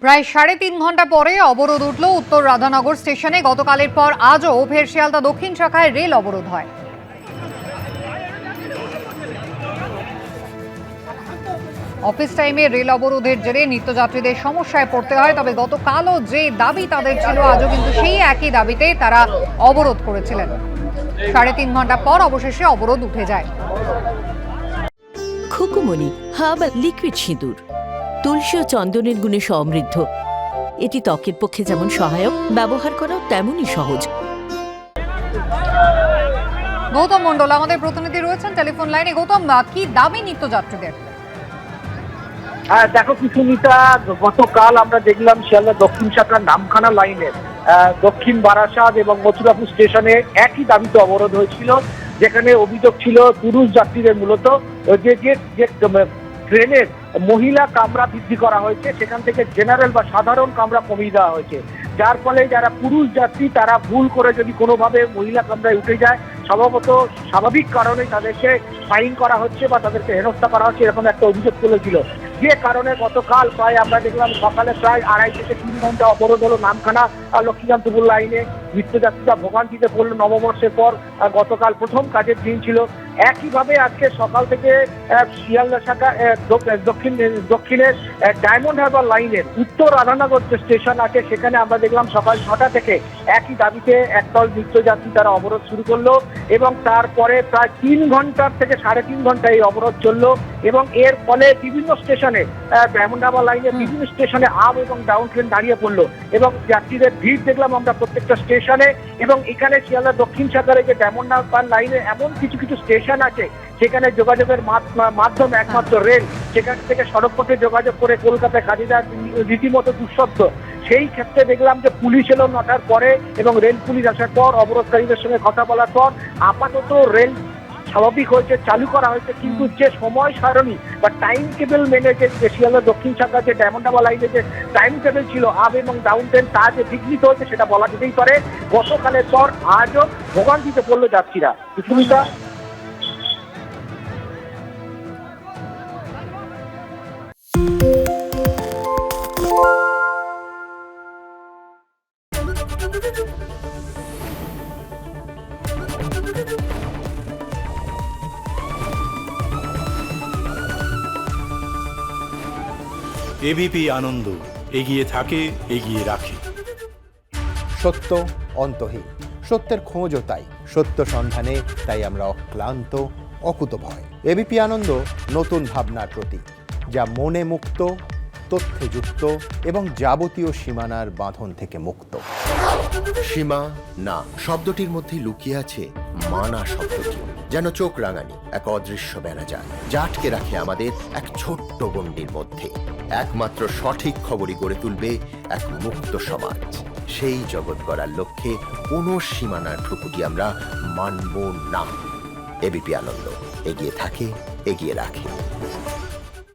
প্রায় ৩.৫ ঘন্টা পরে অবরোধ উঠল উত্তর রাধানগর স্টেশনে। গতকালের পর আজও ফের শিয়ালদা দক্ষিণ শাখায় রেল অবরোধ হয়। অফিস টাইমে রেল অবরোধের জেরে নিত্যযাত্রীদের সমস্যায় পড়তে হয়। তবে গতকালও যে দাবি তাদের ছিল, আজও কিন্তু সেই একই দাবিতে তারা অবরোধ করেছিলেন। ৩.৫ ঘন্টা পর অবশেষে অবরোধ উঠে যায়। খুকুমনি হার্বাল লিকুইড সিঁদুর তুলসী ও চন্দনের গুণে সমৃদ্ধ। এটি ত্বকের পক্ষে যেমন সহায়ক, ব্যবহার করাও তেমনই সহজ। গৌতম মণ্ডল আমাদের প্রতিনিধি রয়েছেন টেলিফোন লাইনে। গৌতম, কি দাবি নিত্যযাত্রীদের? দেখো সুমিতা, গতকাল আমরা দেখলাম শিয়ালদা দক্ষিণ শাখার নামখানা লাইনের দক্ষিণ বারাসাত এবং মথুরাপুর স্টেশনে একই দাবিতে অবরোধ হয়েছিল, যেখানে অভিযোগ ছিল পুরুষ যাত্রীদের মূলত যে ট্রেনের মহিলা কামরা বৃদ্ধি করা হয়েছে, সেখান থেকে জেনারেল বা সাধারণ কামরা কমিয়ে দেওয়া হয়েছে। যার ফলে যারা পুরুষ যাত্রী তারা ভুল করে যদি কোনোভাবে মহিলা কামরায় উঠে যায়, স্বাভাবিক কারণে তাদেরকে ফাইন করা হচ্ছে বা তাদেরকে হেনস্থা করা হচ্ছে, এরকম একটা অভিযোগ তুলেছিল। যে কারণে গতকাল প্রায় আমরা দেখলাম সকালে প্রায় 2.5 থেকে 3 ঘন্টা অবরোধ হলো নামখানা লক্ষ্মীকান্তপুর লাইনে। নিত্যযাত্রীরা ভোগান্তিতে পড়লো নববর্ষের পর। গতকাল প্রথম কাজের দিন ছিল। একইভাবে আজকে সকাল থেকে শিয়ালদা শাখা দক্ষিণের ডায়মন্ড হারবার লাইনের উত্তর রাধানগর যে স্টেশন আছে, সেখানে আমরা দেখলাম সকাল 6টা থেকে একই দাবিতে একদল নিত্যযাত্রী তারা অবরোধ শুরু করলো এবং তারপরে প্রায় 3 ঘন্টার থেকে 3.5 ঘন্টা এই অবরোধ চললো। এবং এর ফলে বিভিন্ন স্টেশনে ডায়মন্ড হারবার লাইনের বিভিন্ন স্টেশনে আপ এবং ডাউন ট্রেন দাঁড়িয়ে পড়লো এবং যাত্রীদের ভিড় দেখলাম আমরা প্রত্যেকটা স্টেশনে। এবং এখানে শিয়ালদা দক্ষিণ শাখার যে ডায়মন্ড হারবার লাইনে এমন কিছু কিছু স্টেশন আছে সেখানে যোগাযোগের মাধ্যম একমাত্র রেল, সেখান থেকে সড়কপথে যোগাযোগ করে কলকাতায় কাজে যাওয়া রীতিমতো দুঃসাধ্য। সেই ক্ষেত্রে দেখলাম যে পুলিশ এলো 9টার পরে এবং রেল পুলিশ আসার পর অবরোধকারীদের সঙ্গে কথা বলার পর আপাতত রেল স্বাভাবিক হয়েছে, চালু করা হয়েছে। কিন্তু যে সময় সারণী বা টাইম টেবিল মেনে যে শিয়ালদা দক্ষিণ শাখা যে ডায়মন্ড হারবার লাইনে যে টাইম টেবিল ছিল আপ এবং ডাউন ট্রেন, তা যে বিঘ্নিত হয়েছে সেটা বলা যেতেই পারে। গতকালের পর আজও ভোগান্তিতে পড়লো যাত্রীরা। সুমিতা, এবিপি আনন্দ এগিয়ে থাকে, এগিয়ে রাখে। সত্য অন্তহীন, সত্যের খোঁজও তাই, সত্য সন্ধানে তাই আমরা অক্লান্ত, অকুতভয়। এবিপি আনন্দ নতুন ভাবনার প্রতীক, যা মনে মুক্ত, তথ্যে যুক্ত এবং যাবতীয় সীমানার বাঁধন থেকে মুক্ত। সীমা না শব্দটির মধ্যে লুকিয়ে আছে মানা শব্দটি, যেন চোখ রাঙানি এক অদৃশ্য বেড়াজাল, যা আটকে রাখে আমাদের এক ছোট্ট গণ্ডির মধ্যে। একমাত্র সঠিক খবরই গড়ে তুলবে এক মুক্ত সমাজ। সেই জগৎ গড়ার লক্ষ্যে কোনো সীমানার ঠুকুটি আমরা মানব না। এবিপি আনন্দ এগিয়ে থাকে, এগিয়ে রাখে।